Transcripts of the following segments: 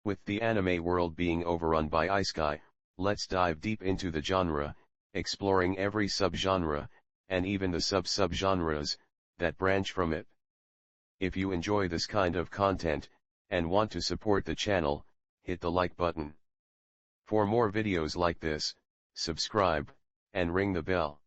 With the anime world being overrun by Isekai, let's dive deep into the genre, exploring every subgenre, and even the sub-subgenres that branch from it. If you enjoy this kind of content, and want to support the channel, hit the like button. For more videos like this, subscribe, and ring the bell.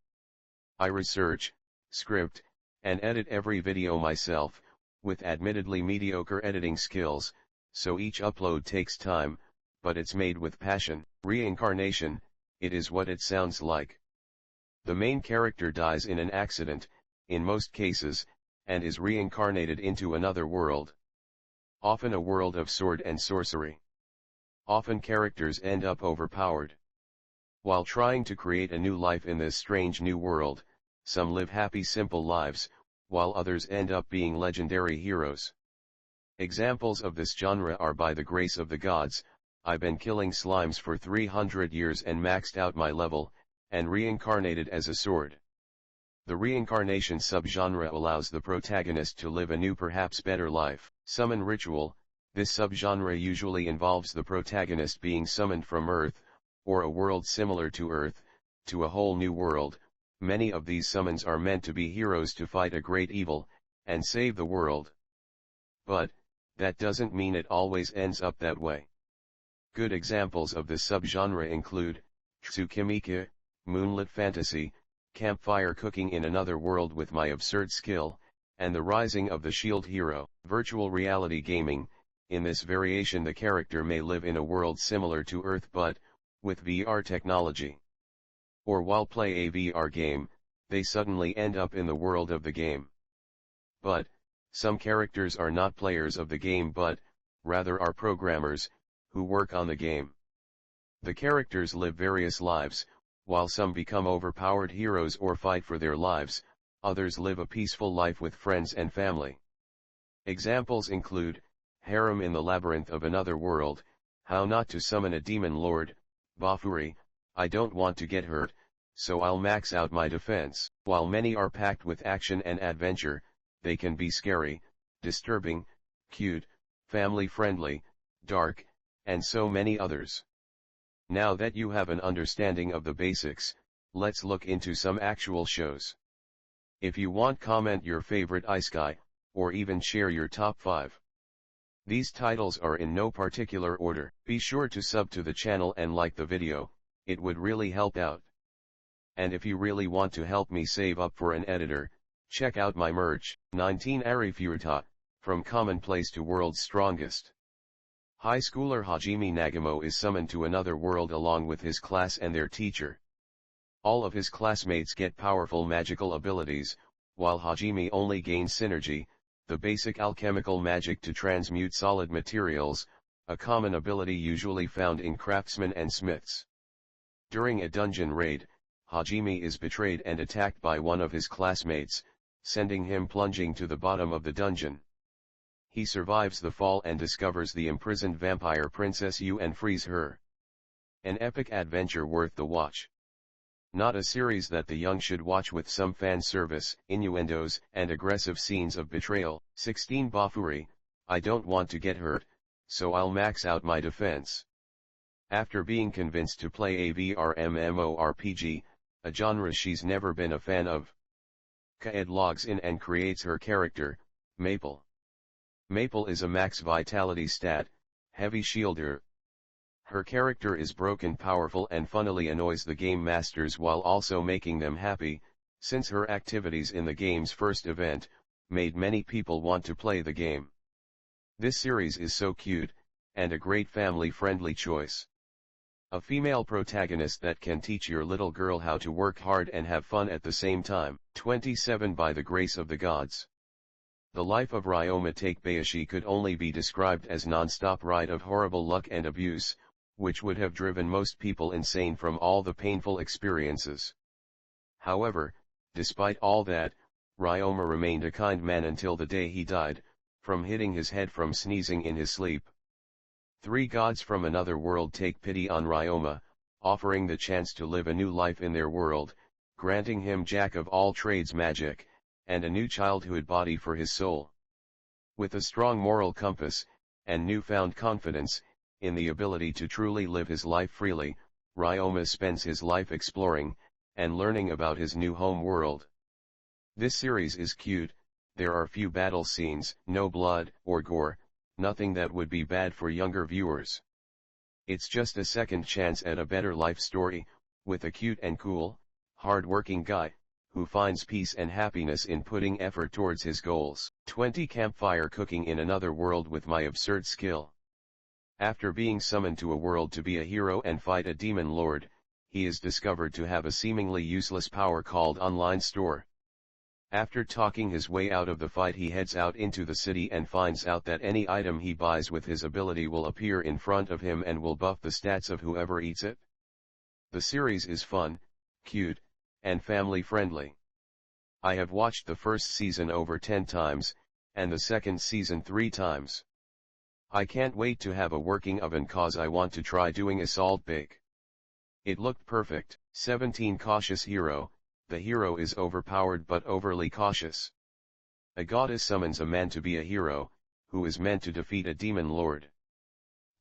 I research, script, and edit every video myself, with admittedly mediocre editing skills, so each upload takes time, but it's made with passion. Reincarnation, it is what it sounds like. The main character dies in an accident, in most cases, and is reincarnated into another world. Often a world of sword and sorcery. Often characters end up overpowered. While trying to create a new life in this strange new world, some live happy simple lives, while others end up being legendary heroes. Examples of this genre are By the Grace of the Gods, I've been killing slimes for 300 years and maxed out my level, and reincarnated as a sword. The reincarnation subgenre allows the protagonist to live a new perhaps better life. Summon ritual, this subgenre usually involves the protagonist being summoned from Earth, or a world similar to Earth, to a whole new world. Many of these summons are meant to be heroes to fight a great evil, and save the world. But, that doesn't mean it always ends up that way. Good examples of this subgenre include, Tsukimika, moonlit fantasy, campfire cooking in another world with my absurd skill, and the rising of the shield hero. Virtual reality gaming, in this variation the character may live in a world similar to Earth but, with VR technology. Or while play a VR game, they suddenly end up in the world of the game. But, some characters are not players of the game but, rather are programmers, who work on the game. The characters live various lives, while some become overpowered heroes or fight for their lives, others live a peaceful life with friends and family. Examples include, Harem in the Labyrinth of Another World, How Not to Summon a Demon Lord, Bafuri, I don't want to get hurt, so I'll max out my defense. While many are packed with action and adventure, they can be scary, disturbing, cute, family-friendly, dark, and so many others. Now that you have an understanding of the basics, let's look into some actual shows. If you want, comment your favorite Isekai, or even share your top 5. These titles are in no particular order. Be sure to sub to the channel and like the video, it would really help out. And if you really want to help me save up for an editor, check out my merch. 19 Arifureta, From Commonplace to World's Strongest. High schooler Hajime Nagamo is summoned to another world along with his class and their teacher. All of his classmates get powerful magical abilities, while Hajime only gains synergy, the basic alchemical magic to transmute solid materials, a common ability usually found in craftsmen and smiths. During a dungeon raid, Hajime is betrayed and attacked by one of his classmates, sending him plunging to the bottom of the dungeon. He survives the fall and discovers the imprisoned vampire princess Yu and frees her. An epic adventure worth the watch. Not a series that the young should watch with some fan service, innuendos, and aggressive scenes of betrayal. 16 Bafuri, I don't want to get hurt, so I'll max out my defense. After being convinced to play a VR MMORPG, a genre she's never been a fan of, Kaed logs in and creates her character, Maple. Maple is a max vitality stat, heavy shielder. Her character is broken powerful and funnily annoys the game masters while also making them happy, since her activities in the game's first event, made many people want to play the game. This series is so cute, and a great family-friendly choice. A female protagonist that can teach your little girl how to work hard and have fun at the same time. 27 By the Grace of the Gods. The life of Ryoma Takebayashi could only be described as non-stop ride of horrible luck and abuse, which would have driven most people insane from all the painful experiences. However, despite all that, Ryoma remained a kind man until the day he died, from hitting his head from sneezing in his sleep. 3 gods from another world take pity on Ryoma, offering the chance to live a new life in their world, granting him jack of all trades magic, and a new childhood body for his soul. With a strong moral compass, and newfound confidence, in the ability to truly live his life freely, Ryoma spends his life exploring, and learning about his new home world. This series is cute, there are few battle scenes, no blood, or gore, nothing that would be bad for younger viewers. It's just a second chance at a better life story, with a cute and cool, hard-working guy, who finds peace and happiness in putting effort towards his goals. 20 Campfire cooking in another world with my absurd skill. After being summoned to a world to be a hero and fight a demon lord, he is discovered to have a seemingly useless power called online store. After talking his way out of the fight, he heads out into the city and finds out that any item he buys with his ability will appear in front of him and will buff the stats of whoever eats it. The series is fun, cute, and family-friendly. I have watched the first season over 10 times, and the second season 3 times. I can't wait to have a working oven cause I want to try doing a salt bake. It looked perfect. 17 Cautious Hero. The hero is overpowered but overly cautious. A goddess summons a man to be a hero, who is meant to defeat a demon lord.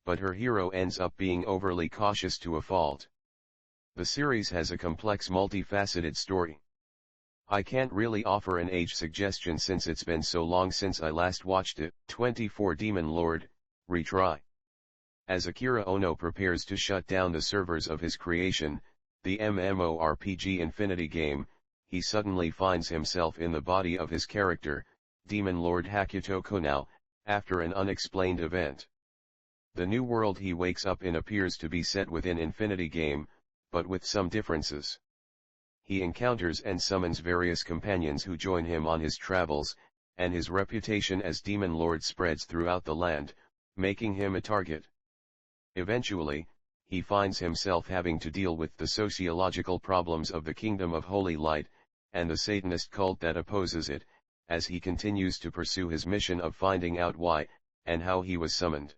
But her hero ends up being overly cautious to a fault. The series has a complex multifaceted story. I can't really offer an age suggestion since it's been so long since I last watched it. 24 Demon Lord, Retry. As Akira Ono prepares to shut down the servers of his creation, the MMORPG Infinity game, he suddenly finds himself in the body of his character, Demon Lord Hakuto Konao, after an unexplained event. The new world he wakes up in appears to be set within Infinity game, but with some differences. He encounters and summons various companions who join him on his travels, and his reputation as Demon Lord spreads throughout the land, making him a target. Eventually, he finds himself having to deal with the sociological problems of the Kingdom of Holy Light, and the Satanist cult that opposes it, as he continues to pursue his mission of finding out why, and how he was summoned.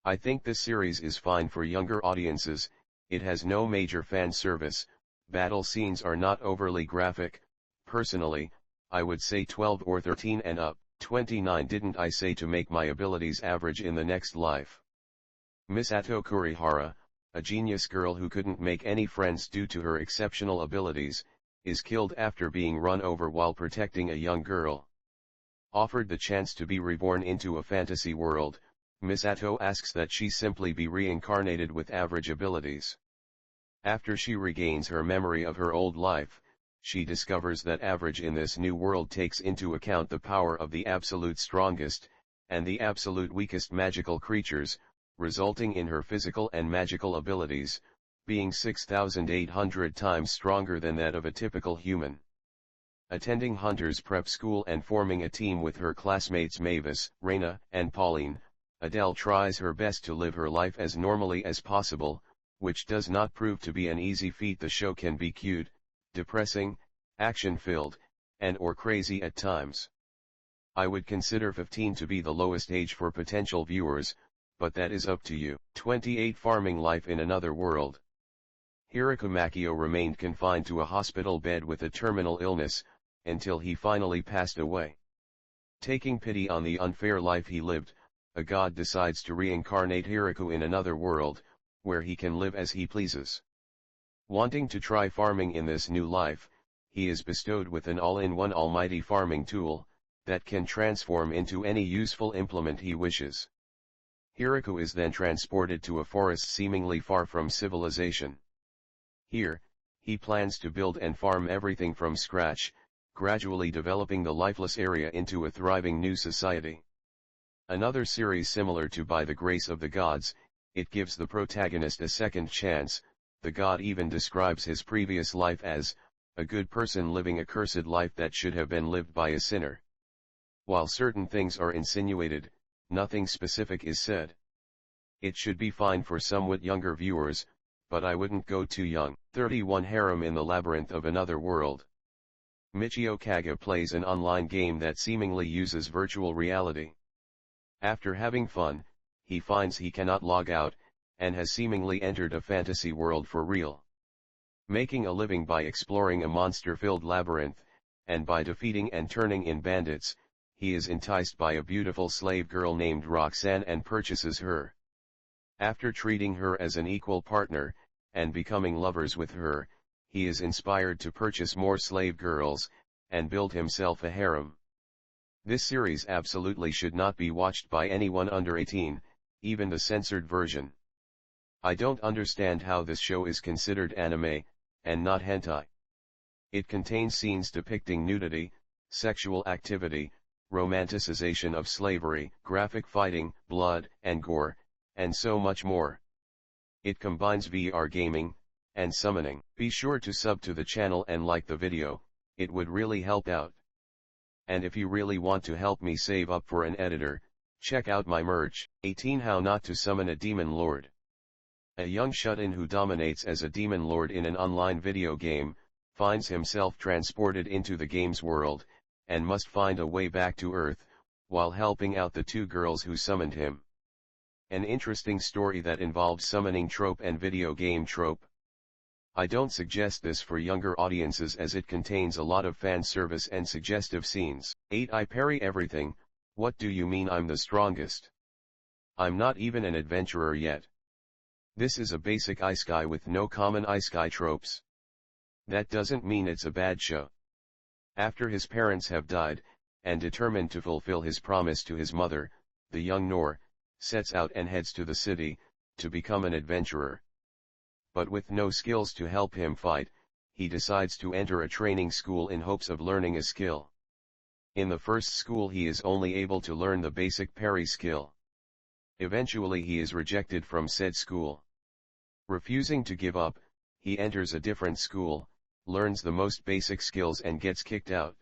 I think this series is fine for younger audiences. It has no major fan service, battle scenes are not overly graphic. Personally, I would say 12 or 13 and up. 29 Didn't I say to make my abilities average in the next life? Misato Kurihara, a genius girl who couldn't make any friends due to her exceptional abilities, is killed after being run over while protecting a young girl. Offered the chance to be reborn into a fantasy world, Misato asks that she simply be reincarnated with average abilities. After she regains her memory of her old life, she discovers that average in this new world takes into account the power of the absolute strongest, and the absolute weakest magical creatures, resulting in her physical and magical abilities, being 6,800 times stronger than that of a typical human. Attending Hunter's prep school and forming a team with her classmates Mavis, Reina, and Pauline, Adele tries her best to live her life as normally as possible, which does not prove to be an easy feat. The show can be cute, depressing, action-filled, and/or crazy at times. I would consider 15 to be the lowest age for potential viewers, but that is up to you. 28 Farming life in another world. Hiroko Makio remained confined to a hospital bed with a terminal illness, until he finally passed away. Taking pity on the unfair life he lived, a god decides to reincarnate Hiroko in another world, where he can live as he pleases. Wanting to try farming in this new life, he is bestowed with an all-in-one almighty farming tool, that can transform into any useful implement he wishes. Hiroko is then transported to a forest seemingly far from civilization. Here, he plans to build and farm everything from scratch, gradually developing the lifeless area into a thriving new society. Another series similar to By the Grace of the Gods, it gives the protagonist a second chance. The god even describes his previous life as a good person living a cursed life that should have been lived by a sinner. While certain things are insinuated, nothing specific is said. It should be fine for somewhat younger viewers, but I wouldn't go too young. 31 Harem in the Labyrinth of Another World. Michio Kaga plays an online game that seemingly uses virtual reality. After having fun, he finds he cannot log out, and has seemingly entered a fantasy world for real. Making a living by exploring a monster-filled labyrinth, and by defeating and turning in bandits, he is enticed by a beautiful slave girl named Roxanne and purchases her. After treating her as an equal partner, and becoming lovers with her, he is inspired to purchase more slave girls, and build himself a harem. This series absolutely should not be watched by anyone under 18, even the censored version. I don't understand how this show is considered anime, and not hentai. It contains scenes depicting nudity, sexual activity, romanticization of slavery, graphic fighting, blood and gore, and so much more. It combines VR gaming, and summoning. Be sure to sub to the channel and like the video, it would really help out. And if you really want to help me save up for an editor, check out my merch. 18 How Not to Summon a Demon Lord. A young shut-in who dominates as a demon lord in an online video game, finds himself transported into the game's world, and must find a way back to Earth, while helping out the two girls who summoned him. An interesting story that involves summoning trope and video game trope. I don't suggest this for younger audiences as it contains a lot of fan service and suggestive scenes. 8 I parry everything, what do you mean I'm the strongest? I'm not even an adventurer yet. This is a basic isekai with no common isekai tropes. That doesn't mean it's a bad show. After his parents have died, and determined to fulfill his promise to his mother, the young Nor sets out and heads to the city, to become an adventurer. But with no skills to help him fight, he decides to enter a training school in hopes of learning a skill. In the first school he is only able to learn the basic parry skill. Eventually he is rejected from said school. Refusing to give up, he enters a different school, learns the most basic skills and gets kicked out.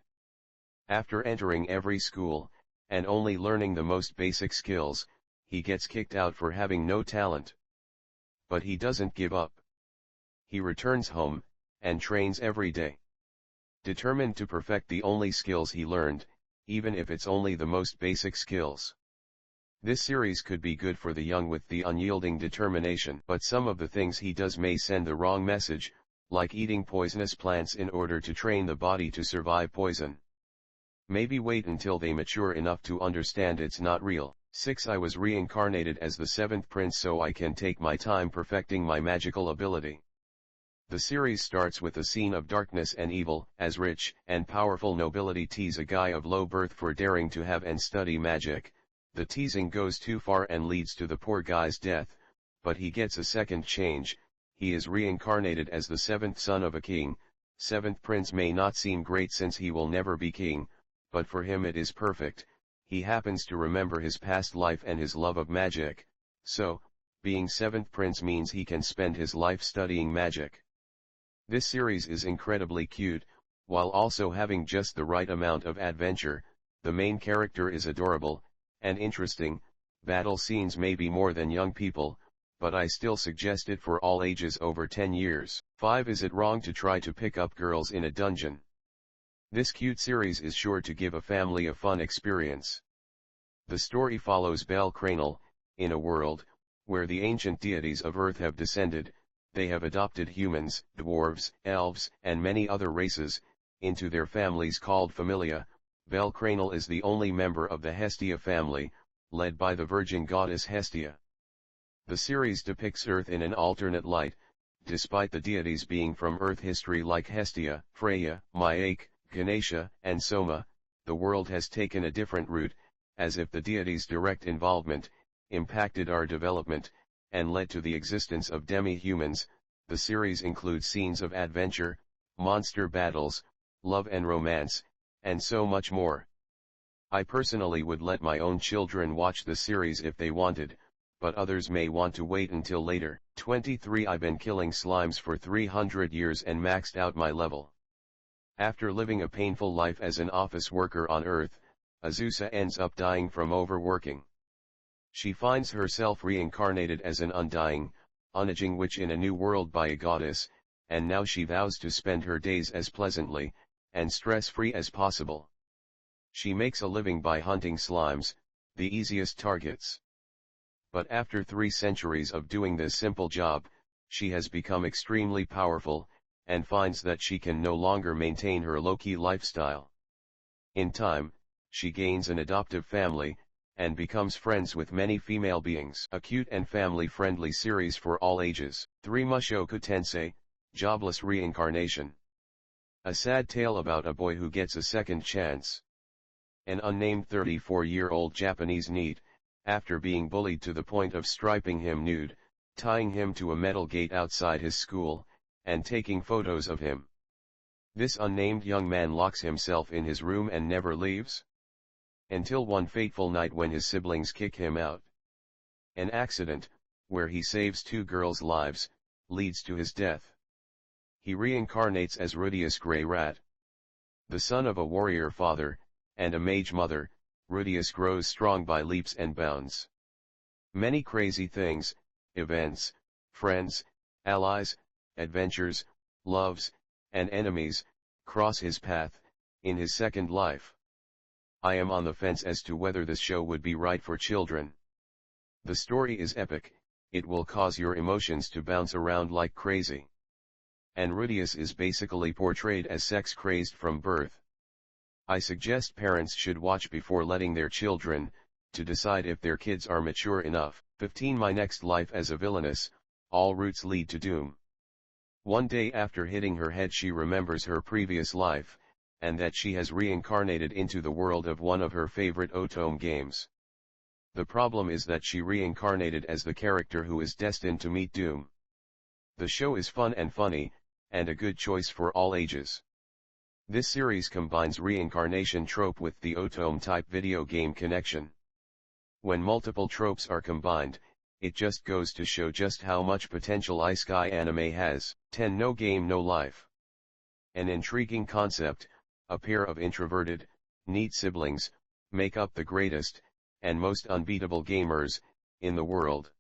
After entering every school, and only learning the most basic skills, he gets kicked out for having no talent. But he doesn't give up. He returns home, and trains every day. Determined to perfect the only skills he learned, even if it's only the most basic skills. This series could be good for the young with the unyielding determination, but some of the things he does may send the wrong message, like eating poisonous plants in order to train the body to survive poison. Maybe wait until they mature enough to understand it's not real. 6 I was reincarnated as the 7th prince so I can take my time perfecting my magical ability. The series starts with a scene of darkness and evil, as rich and powerful nobility tease a guy of low birth for daring to have and study magic. The teasing goes too far and leads to the poor guy's death, but he gets a second change. He is reincarnated as the 7th son of a king. 7th prince may not seem great since he will never be king, but for him it is perfect. He happens to remember his past life and his love of magic, so, being 7th prince means he can spend his life studying magic. This series is incredibly cute, while also having just the right amount of adventure. The main character is adorable, and interesting. Battle scenes may be more than young people, but I still suggest it for all ages over 10 years. 5 Is it wrong to try to pick up girls in a dungeon? This cute series is sure to give a family a fun experience. The story follows Bel Cranel. In a world where the ancient deities of Earth have descended, they have adopted humans, dwarves, elves, and many other races into their families called familia. Bel Cranel is the only member of the Hestia family, led by the virgin goddess Hestia. The series depicts Earth in an alternate light, despite the deities being from Earth history like Hestia, Freya, Maik, Ganesha, and Soma. The world has taken a different route, as if the deities' direct involvement impacted our development, and led to the existence of demi-humans. The series includes scenes of adventure, monster battles, love and romance, and so much more. I personally would let my own children watch the series if they wanted, but others may want to wait until later. 23 I've been killing slimes for 300 years and maxed out my level. After living a painful life as an office worker on Earth, Azusa ends up dying from overworking. She finds herself reincarnated as an undying, unaging witch in a new world by a goddess, and now she vows to spend her days as pleasantly and stress-free as possible. She makes a living by hunting slimes, the easiest targets. But after 3 centuries of doing this simple job, she has become extremely powerful, and finds that she can no longer maintain her low-key lifestyle. In time, she gains an adoptive family, and becomes friends with many female beings. A cute and family-friendly series for all ages. 3. Mushoku Tensei, Jobless Reincarnation. A sad tale about a boy who gets a second chance. An unnamed 34-year-old Japanese NEET, after being bullied to the point of striping him nude, tying him to a metal gate outside his school, and taking photos of him. This unnamed young man locks himself in his room and never leaves, until one fateful night when his siblings kick him out. An accident, where he saves 2 girls' lives, leads to his death. He reincarnates as Rudius Grey Rat. The son of a warrior father, and a mage mother, Rudius grows strong by leaps and bounds. Many crazy things, events, friends, allies, adventures, loves, and enemies, cross his path, in his second life. I am on the fence as to whether this show would be right for children. The story is epic, it will cause your emotions to bounce around like crazy. And Rudius is basically portrayed as sex-crazed from birth. I suggest parents should watch before letting their children, to decide if their kids are mature enough. 15. My Next Life as a Villainess, All Routes Lead to Doom. One day after hitting her head she remembers her previous life, and that she has reincarnated into the world of one of her favorite otome games. The problem is that she reincarnated as the character who is destined to meet doom. The show is fun and funny, and a good choice for all ages. This series combines reincarnation trope with the otome-type video game connection. When multiple tropes are combined, it just goes to show just how much potential Isekai anime has. 10. No Game No Life. An intriguing concept, a pair of introverted, neat siblings, make up the greatest, and most unbeatable gamers, in the world.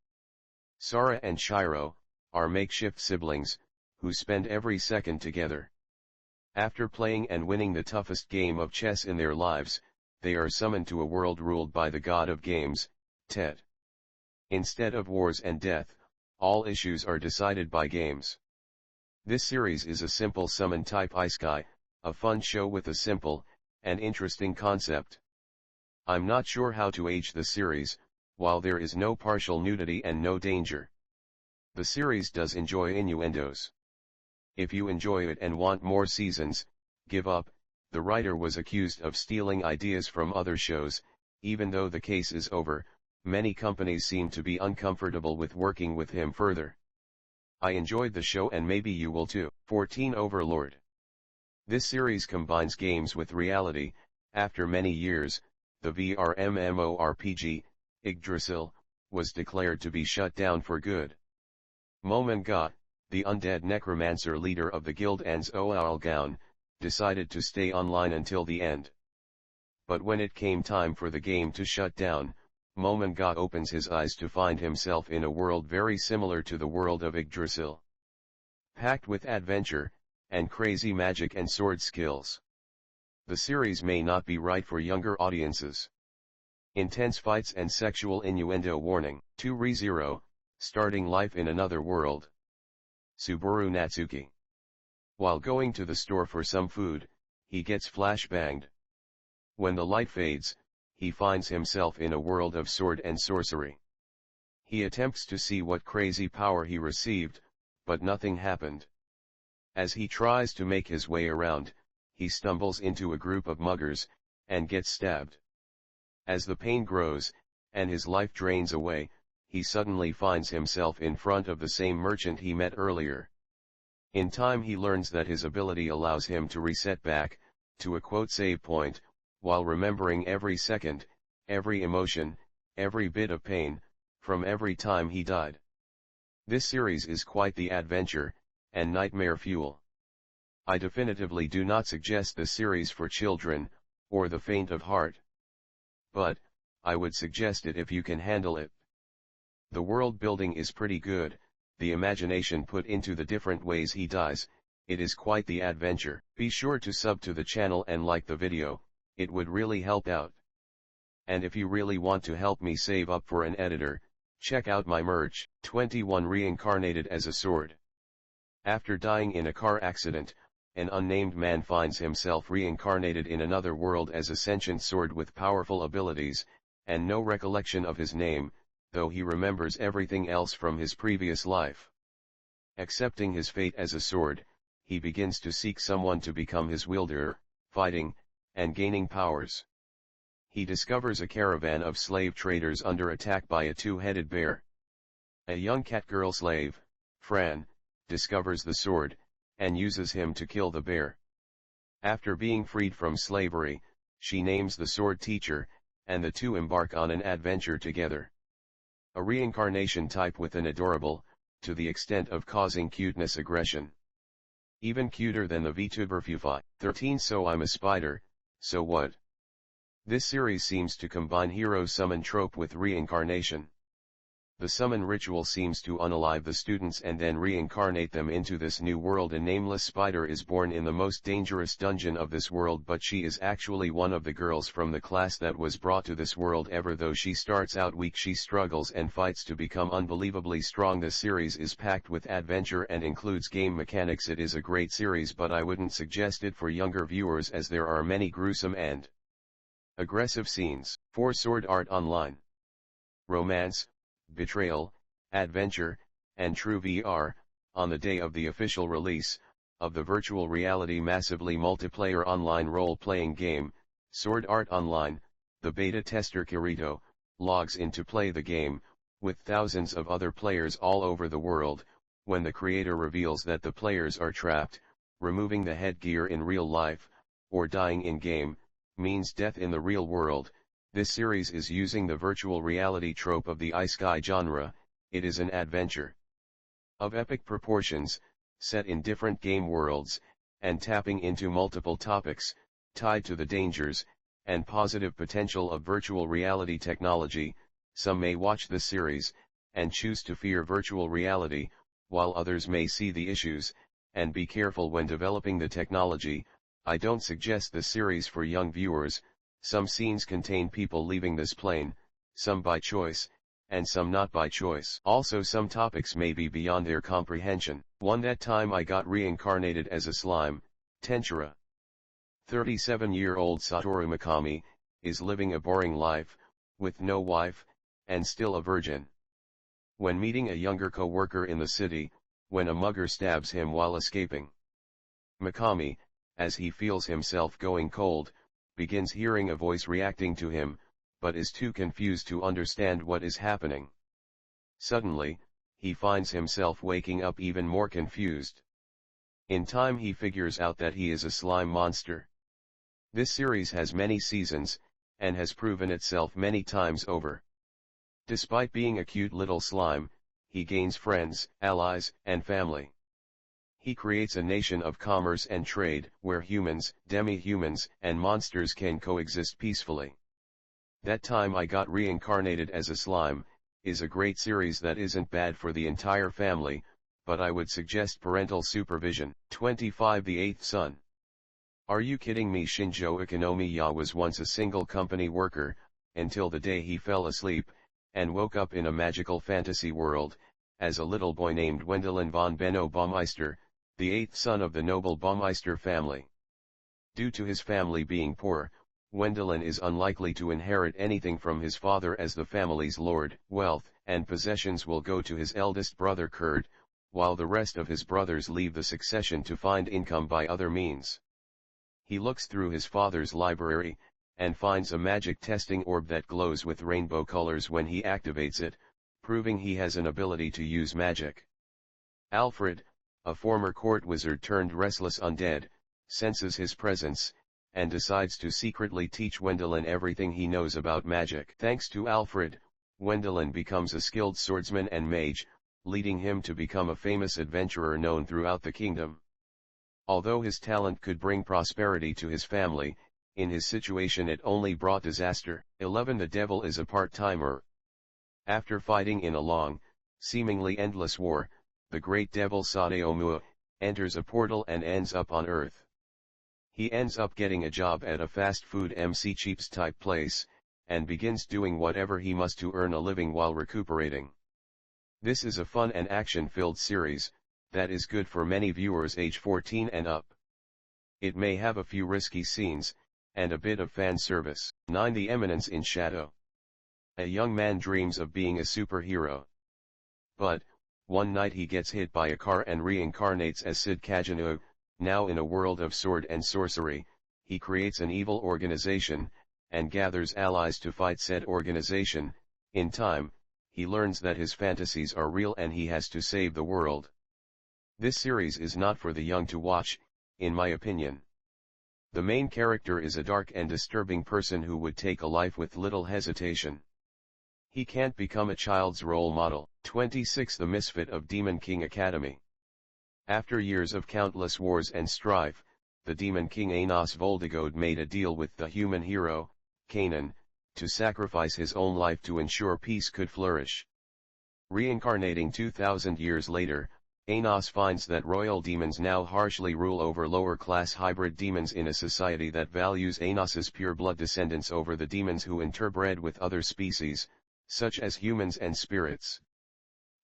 Sara and Shiro, are makeshift siblings, who spend every second together. After playing and winning the toughest game of chess in their lives, they are summoned to a world ruled by the god of games, Tet. Instead of wars and death, all issues are decided by games. This series is a simple summon-type Isekai, a fun show with a simple, and interesting concept. I'm not sure how to age the series, while there is no partial nudity and no danger. The series does enjoy innuendos. If you enjoy it and want more seasons, give up. The writer was accused of stealing ideas from other shows. Even though the case is over, many companies seem to be uncomfortable with working with him further. I enjoyed the show and maybe you will too. 14. Overlord. This series combines games with reality. After many years, the VR MMORPG, Yggdrasil, was declared to be shut down for good. Momonga, the undead necromancer leader of the guild Anzoalgaon, decided to stay online until the end. But when it came time for the game to shut down, Momonga opens his eyes to find himself in a world very similar to the world of Yggdrasil. Packed with adventure, and crazy magic and sword skills. The series may not be right for younger audiences. Intense fights and sexual innuendo warning. 2 ReZero, Starting Life in Another World. Subaru Natsuki. While going to the store for some food, he gets flashbanged. When the light fades, he finds himself in a world of sword and sorcery. He attempts to see what crazy power he received, but nothing happened. As he tries to make his way around, he stumbles into a group of muggers, and gets stabbed. As the pain grows, and his life drains away, he suddenly finds himself in front of the same merchant he met earlier. In time he learns that his ability allows him to reset back, to a quote save point, while remembering every second, every emotion, every bit of pain, from every time he died. This series is quite the adventure, and nightmare fuel. I definitively do not suggest the series for children, or the faint of heart. But, I would suggest it if you can handle it. The world building is pretty good, the imagination put into the different ways he dies, it is quite the adventure. Be sure to sub to the channel and like the video, it would really help out. And if you really want to help me save up for an editor, check out my merch. 21 Reincarnated as a Sword. After dying in a car accident, an unnamed man finds himself reincarnated in another world as a sentient sword with powerful abilities, and no recollection of his name, though he remembers everything else from his previous life. Accepting his fate as a sword, he begins to seek someone to become his wielder, fighting, and gaining powers. He discovers a caravan of slave traders under attack by a two-headed bear. A young catgirl slave, Fran, discovers the sword, and uses him to kill the bear. After being freed from slavery, she names the sword teacher, and the two embark on an adventure together. A reincarnation type with an adorable, to the extent of causing cuteness aggression. Even cuter than the VTuber Fufi. 13 So I'm a spider, so what? This series seems to combine hero summon trope with reincarnation. The summon ritual seems to unalive the students and then reincarnate them into this new world. A nameless spider is born in the most dangerous dungeon of this world, but she is actually one of the girls from the class that was brought to this world. Ever though she starts out weak, she struggles and fights to become unbelievably strong. The series is packed with adventure and includes game mechanics. It is a great series, but I wouldn't suggest it for younger viewers as there are many gruesome and aggressive scenes. 4 Sword Art Online. Romance, betrayal, adventure, and true VR. On the day of the official release of the virtual reality massively multiplayer online role-playing game, Sword Art Online, the beta tester Kirito logs in to play the game, with thousands of other players all over the world. When the creator reveals that the players are trapped, removing the headgear in real life, or dying in-game, means death in the real world. This series is using the virtual reality trope of the Isekai genre. It is an adventure of epic proportions, set in different game worlds, and tapping into multiple topics, tied to the dangers, and positive potential of virtual reality technology. Some may watch this series, and choose to fear virtual reality, while others may see the issues, and be careful when developing the technology. I don't suggest this series for young viewers. Some scenes contain people leaving this plane, some by choice, and some not by choice. Also some topics may be beyond their comprehension. That time I got reincarnated as a slime, Tenchura. 37-year-old Satoru Mikami is living a boring life, with no wife, and still a virgin. When meeting a younger co-worker in the city, when a mugger stabs him while escaping, Mikami, as he feels himself going cold, begins hearing a voice reacting to him, but is too confused to understand what is happening. Suddenly, he finds himself waking up even more confused. In time he figures out that he is a slime monster. This series has many seasons, and has proven itself many times over. Despite being a cute little slime, he gains friends, allies, and family. He creates a nation of commerce and trade, where humans, demi-humans, and monsters can coexist peacefully. That Time I Got Reincarnated as a Slime is a great series that isn't bad for the entire family, but I would suggest parental supervision. 25 The Eighth Son. Are you kidding me? Shinjo Ikonomiya was once a single company worker, until the day he fell asleep, and woke up in a magical fantasy world, as a little boy named Wendelin von Benno Baumeister, the eighth son of the noble Baumeister family. Due to his family being poor, Wendelin is unlikely to inherit anything from his father, as the family's lord, wealth, and possessions will go to his eldest brother Kurt, while the rest of his brothers leave the succession to find income by other means. He looks through his father's library, and finds a magic testing orb that glows with rainbow colors when he activates it, proving he has an ability to use magic. Alfred, a former court wizard turned restless undead, senses his presence, and decides to secretly teach Wendelin everything he knows about magic. Thanks to Alfred, Wendelin becomes a skilled swordsman and mage, leading him to become a famous adventurer known throughout the kingdom. Although his talent could bring prosperity to his family, in his situation it only brought disaster. 11 The Devil is a part-timer. After fighting in a long, seemingly endless war, the great devil Sadeomu enters a portal and ends up on Earth. He ends up getting a job at a fast food MC Cheaps type place, and begins doing whatever he must to earn a living while recuperating. This is a fun and action-filled series, that is good for many viewers age 14 and up. It may have a few risky scenes, and a bit of fan service. 9 The Eminence in Shadow. A young man dreams of being a superhero. But, one night he gets hit by a car and reincarnates as Sid Kajano. Now in a world of sword and sorcery, he creates an evil organization, and gathers allies to fight said organization. In time, he learns that his fantasies are real and he has to save the world. This series is not for the young to watch, in my opinion. The main character is a dark and disturbing person who would take a life with little hesitation. He can't become a child's role model. 26. The Misfit of Demon King Academy. After years of countless wars and strife, the Demon King Anos Voldigode made a deal with the human hero, Kanan, to sacrifice his own life to ensure peace could flourish. Reincarnating 2,000 years later, Anos finds that royal demons now harshly rule over lower-class hybrid demons in a society that values Anos's pure-blood descendants over the demons who interbred with other species, such as humans and spirits.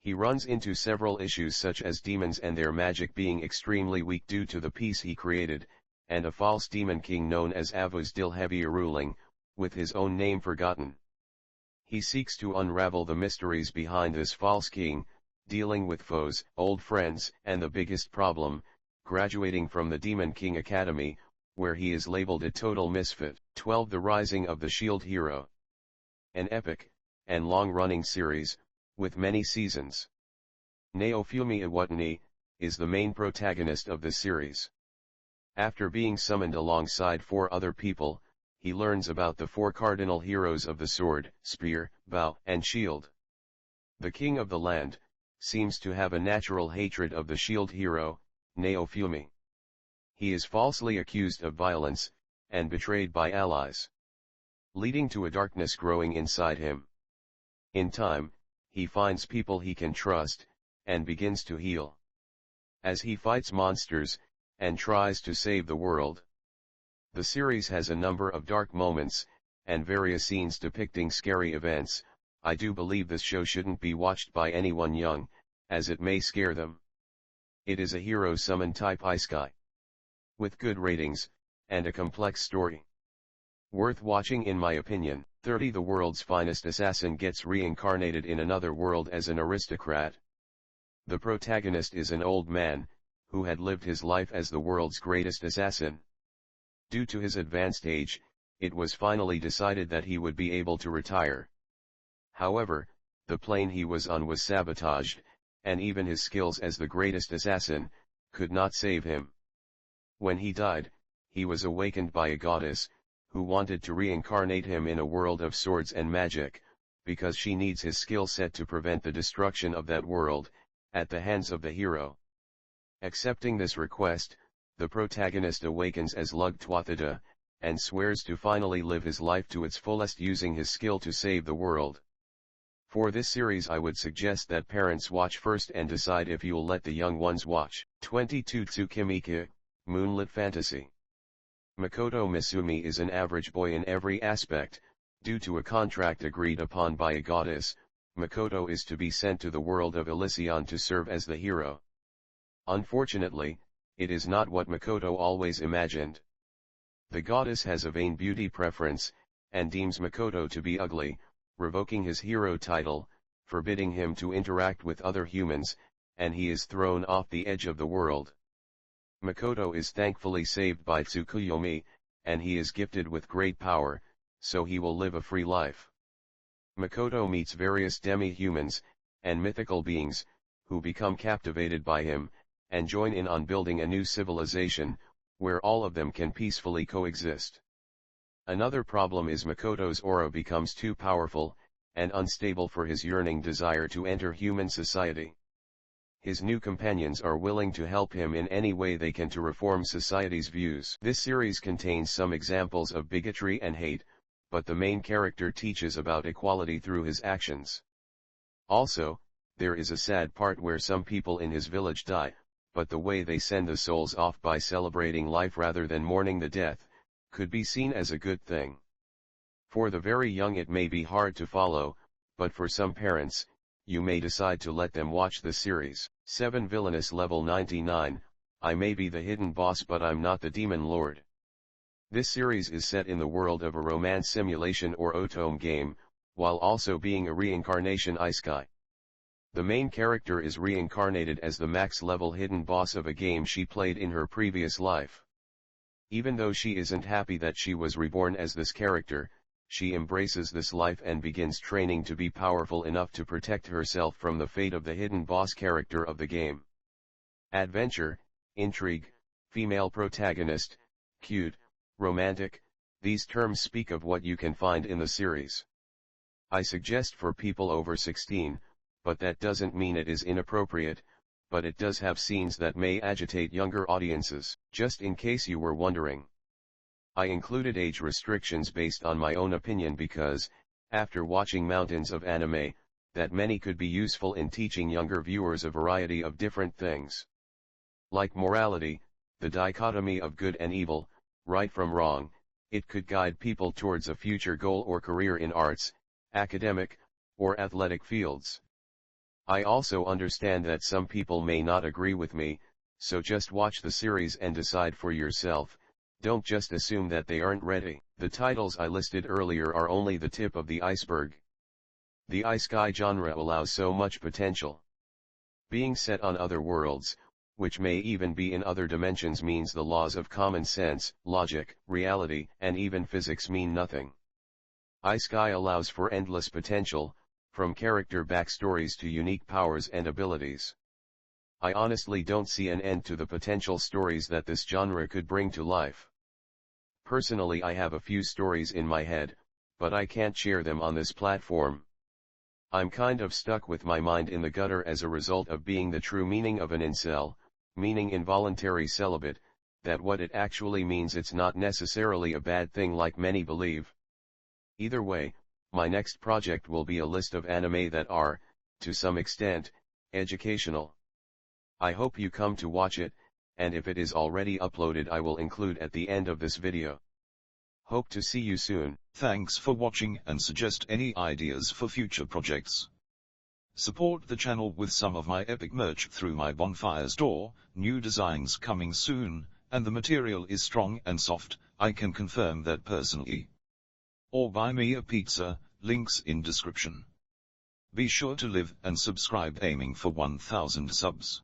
He runs into several issues such as demons and their magic being extremely weak due to the peace he created, and a false demon king known as Avuz Dilhevier ruling, with his own name forgotten. He seeks to unravel the mysteries behind this false king, dealing with foes, old friends, and the biggest problem, graduating from the Demon King Academy, where he is labeled a total misfit. 12. The Rising of the Shield Hero. An epic, and long-running series, with many seasons. Naofumi Iwatani is the main protagonist of the series. After being summoned alongside 4 other people, he learns about the 4 cardinal heroes of the sword, spear, bow, and shield. The king of the land seems to have a natural hatred of the shield hero, Naofumi. He is falsely accused of violence, and betrayed by allies, leading to a darkness growing inside him. In time, he finds people he can trust, and begins to heal. As he fights monsters, and tries to save the world. The series has a number of dark moments, and various scenes depicting scary events. I do believe this show shouldn't be watched by anyone young, as it may scare them. It is a hero summon type Isekai, with good ratings, and a complex story. Worth watching in my opinion. 30. The world's finest assassin gets reincarnated in another world as an aristocrat. The protagonist is an old man, who had lived his life as the world's greatest assassin. Due to his advanced age, it was finally decided that he would be able to retire. However, the plane he was on was sabotaged, and even his skills as the greatest assassin could not save him. When he died, he was awakened by a goddess, who wanted to reincarnate him in a world of swords and magic, because she needs his skill set to prevent the destruction of that world, at the hands of the hero. Accepting this request, the protagonist awakens as Lug Twathada, and swears to finally live his life to its fullest using his skill to save the world. For this series I would suggest that parents watch first and decide if you'll let the young ones watch. 22. Tsukimika, Moonlit Fantasy. Makoto Misumi is an average boy in every aspect. Due to a contract agreed upon by a goddess, Makoto is to be sent to the world of Elysion to serve as the hero. Unfortunately, it is not what Makoto always imagined. The goddess has a vain beauty preference, and deems Makoto to be ugly, revoking his hero title, forbidding him to interact with other humans, and he is thrown off the edge of the world. Makoto is thankfully saved by Tsukuyomi, and he is gifted with great power, so he will live a free life. Makoto meets various demi-humans, and mythical beings, who become captivated by him, and join in on building a new civilization, where all of them can peacefully coexist. Another problem is Makoto's aura becomes too powerful, and unstable for his yearning desire to enter human society. His new companions are willing to help him in any way they can to reform society's views. This series contains some examples of bigotry and hate, but the main character teaches about equality through his actions. Also, there is a sad part where some people in his village die, but the way they send the souls off by celebrating life rather than mourning the death, could be seen as a good thing. For the very young it may be hard to follow, but for some parents, you may decide to let them watch the series. 7. Villainous Level 99, I may be the hidden boss but I'm not the demon lord. This series is set in the world of a romance simulation or otome game, while also being a reincarnation Isekai. The main character is reincarnated as the max-level hidden boss of a game she played in her previous life. Even though she isn't happy that she was reborn as this character, she embraces this life and begins training to be powerful enough to protect herself from the fate of the hidden boss character of the game. Adventure, intrigue, female protagonist, cute, romantic, these terms speak of what you can find in the series. I suggest for people over 16, but that doesn't mean it is inappropriate, but it does have scenes that may agitate younger audiences. Just in case you were wondering, I included age restrictions based on my own opinion because, after watching mountains of anime, that many could be useful in teaching younger viewers a variety of different things. Like morality, the dichotomy of good and evil, right from wrong, it could guide people towards a future goal or career in arts, academic, or athletic fields. I also understand that some people may not agree with me, so just watch the series and decide for yourself. Don't just assume that they aren't ready. The titles I listed earlier are only the tip of the iceberg. The Isekai genre allows so much potential. Being set on other worlds, which may even be in other dimensions, means the laws of common sense, logic, reality, and even physics mean nothing. Isekai allows for endless potential, from character backstories to unique powers and abilities. I honestly don't see an end to the potential stories that this genre could bring to life. Personally, I have a few stories in my head, but I can't share them on this platform. I'm kind of stuck with my mind in the gutter as a result of being the true meaning of an incel, meaning involuntary celibate, that what it actually means it's not necessarily a bad thing like many believe. Either way, my next project will be a list of anime that are, to some extent, educational. I hope you come to watch it, and if it is already uploaded I will include at the end of this video. Hope to see you soon. Thanks for watching and suggest any ideas for future projects. Support the channel with some of my epic merch through my Bonfire store, new designs coming soon, and the material is strong and soft, I can confirm that personally. Or buy me a pizza, links in description. Be sure to live and subscribe, aiming for 1000 subs.